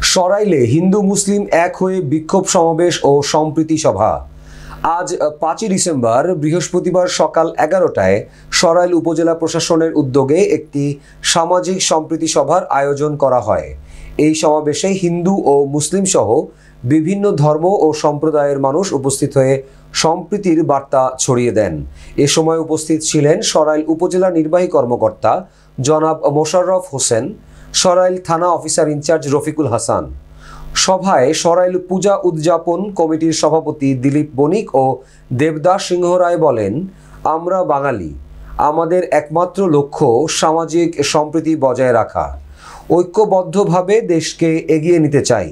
সরাইলে হিন্দু মুসলিম এক হয়ে বিক্ষোভ সমাবেশ ও সম্প্রীতি সভা। আজ 5 ডিসেম্বর বৃহস্পতিবার সকাল 11টায় সরাইল উপজেলা প্রশাসনের উদ্যোগে একটি সামাজিক সম্প্রীতি সভার আয়োজন করা হয়। এই সমাবেশে হিন্দু ও মুসলিম সহ বিভিন্ন ধর্ম ও সম্প্রদায়ের মানুষ উপস্থিত হয়ে সম্প্রীতির বার্তা ছড়িয়ে দেন। এ সময় উপস্থিত ছিলেন সরাইল উপজেলা নির্বাহী কর্মকর্তা জনাব মোশাররফ হোসেন, সরাইল থানা অফিসার ইনচার্জ রফিকুল হাসান। সভায় সরাইল পূজা উদযাপন কমিটির সভাপতি দিলীপ বণিক ও দেবদাস সিংহ রায় বলেন, আমরা বাঙালি, আমাদের একমাত্র লক্ষ্য সামাজিক সম্প্রীতি বজায় রাখা। ঐক্যবদ্ধভাবে দেশকে এগিয়ে নিতে চাই।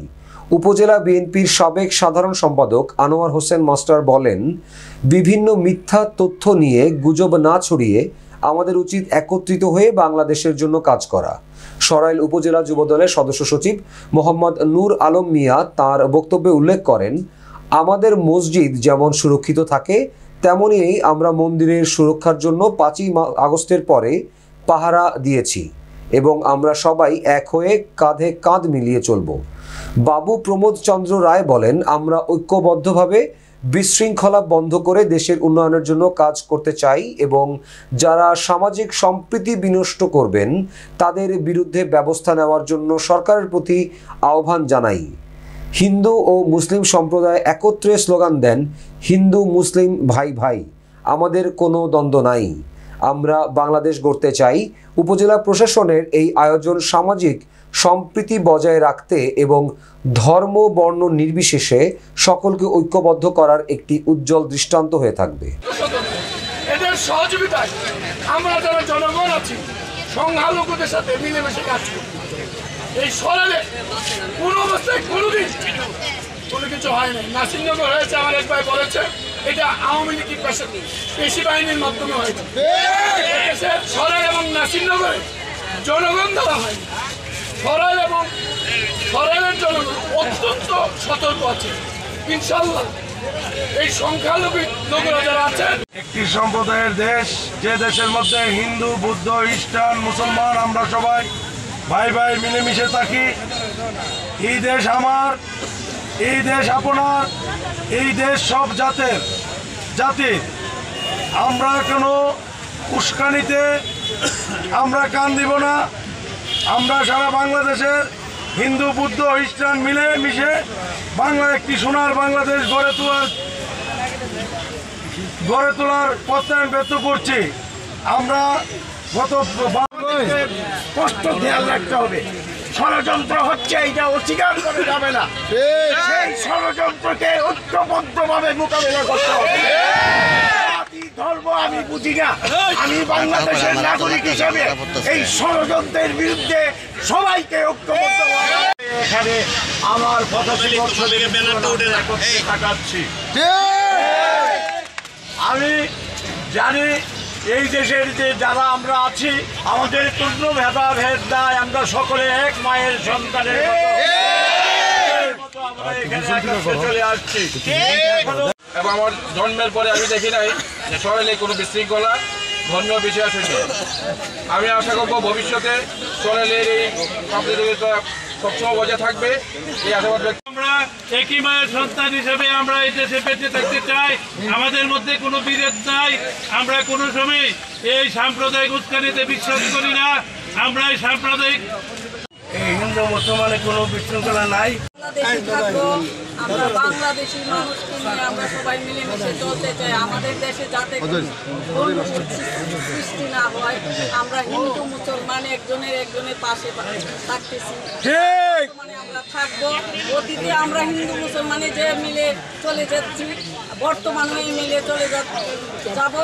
উপজেলা বিএনপির সাবেক সাধারণ সম্পাদক আনোয়ার হোসেন মাস্টার বলেন, বিভিন্ন মিথ্যা তথ্য নিয়ে গুজব না ছড়িয়ে আমাদের উচিত একত্রিত হয়ে বাংলাদেশের জন্য কাজ করা। সরাইল উপজেলা যুবদলের সদস্য সচিব মোহাম্মদ নূর আলম মিয়া তার বক্তব্যে উল্লেখ করেন, আমাদের মসজিদ যেমন সুরক্ষিত থাকে তেমনই আমরা মন্দিরের সুরক্ষার জন্য 5ই আগস্টের পরে পাহারা দিয়েছি এবং আমরা সবাই এক হয়ে কাঁধে কাঁধ মিলিয়ে চলব। বাবু প্রমোদ চন্দ্র রায় বলেন, আমরা ঐক্যবদ্ধভাবে বিশৃঙ্খলা বন্ধ করে দেশের উন্নয়নের জন্য কাজ করতে চাই এবং যারা সামাজিক সম্প্রীতি বিনষ্ট করবেন তাদের বিরুদ্ধে ব্যবস্থা নেওয়ার জন্য সরকারের প্রতি আহ্বান জানাই। হিন্দু ও মুসলিম সম্প্রদায় একত্রে স্লোগান দেন, হিন্দু মুসলিম ভাই ভাই, আমাদের কোনো দ্বন্দ্ব নাই, আমরা বাংলাদেশ গড়তে চাই। উপজেলা প্রশাসনের এই আয়োজন সামাজিক সম্প্রীতি বজায় রাখতে এবং ধর্ম বর্ণ নির্বিশেষে সকলকে ঐক্যবদ্ধ করার একটি উজ্জ্বল দৃষ্টান্ত হয়ে থাকবে। এদের সহযোগিতায় আমরা যারা জনগণ আছি সংখ্যালঘুদের সাথে মিলেমিশে কাজ করি। এই সরাইলে কোনো অবস্থায় কোনোদিন কোনো কিছু হয় নাই। নাসিরনগর হয়েছে, আমার এক ভাই বলেছে এটা আওয়ামী লীগের পেশি বাহিনীর মাধ্যমে হয়েছে। সরাইল এবং নাসিরনগরে জনগণ দ্বারা হয়নি। সরাইল এবং সরাইলের জনগণ অত্যন্ত সতর্ক আছে। ইনশাআল্লাহ এই সংখ্যালঘু লোকেরা যারা আছেন, একটি সম্প্রদায়ের দেশ, যে দেশের মধ্যে হিন্দু বৌদ্ধ খ্রিস্টান মুসলমান আমরা সবাই ভাই ভাই মিলেমিশে থাকি। এই দেশ আমার, এই দেশ আপনার, এই দেশ সব জাতির। আমরা কোনো উস্কানিতে আমরা কান দিব না। আমরা সারা বাংলাদেশের হিন্দু বৌদ্ধ খ্রিস্টান মিলে মিশে বাংলা একটি সোনার বাংলাদেশ গড়ে তোলার প্রত্যয়ন ব্যক্ত করছি। আমরা গত স্পষ্ট খেয়াল রাখতে হবে, ষড়যন্ত্র হচ্ছে এটা অস্বীকার করা যাবে না। সেই ষড়যন্ত্রকে ঐক্যবদ্ধভাবে মোকাবিলা করতে হবে। ধর্ম আমি বুঝি না, আমি বাংলাদেশের নাগরিক হিসেবে এই ষড়যন্ত্রের বিরুদ্ধে সবাইকে ঐক্যবদ্ধ এখানে আমার 85 বছর থেকে থাকাচ্ছি। আমি জানি এই দেশের যে যারা আমরা আছি আমাদের কোনো ভেদাভেদ নাই, আমরা সকলে এক মায়ের সন্তানের মতো আমরা এখানে চলে আসছি। এবং আমার জন্মের পরে আমি দেখি নাই যে সরাইলে কোনো বিশৃঙ্খলা ধর্মীয় বিষয় আছে। আমি আশা করব ভবিষ্যতে সরাইলের এই সম্প্রীতিটা সবসময় বজায় থাকবে, এই আশাবাদ। আমরা একই মায়ের সন্তান হিসেবে আমরা এই দেশে বেঁচে থাকতে চাই। আমাদের মধ্যে কোনো বিভেদ নাই। আমরা কোনো সময় এই সাম্প্রদায়িক উস্কানিতে বিশ্বাস করি না। আমরা এই সাম্প্রদায়িক এই হিন্দু মুসলমানের কোনো বিশৃঙ্খলা নাই। আমরা বাংলাদেশি মানুষকে নিয়ে আমরা সবাই মিলেমিশে চলতে চাই। আমাদের দেশে যাতে সৃষ্টি না হয়, আমরা হিন্দু মুসলমান একজনের পাশে থাকতেছি, মানে আমরা থাকবো। অতীতে আমরা হিন্দু মুসলমানে যে মিলে চলে যাচ্ছি, বর্তমানে মিলে চলে যাব।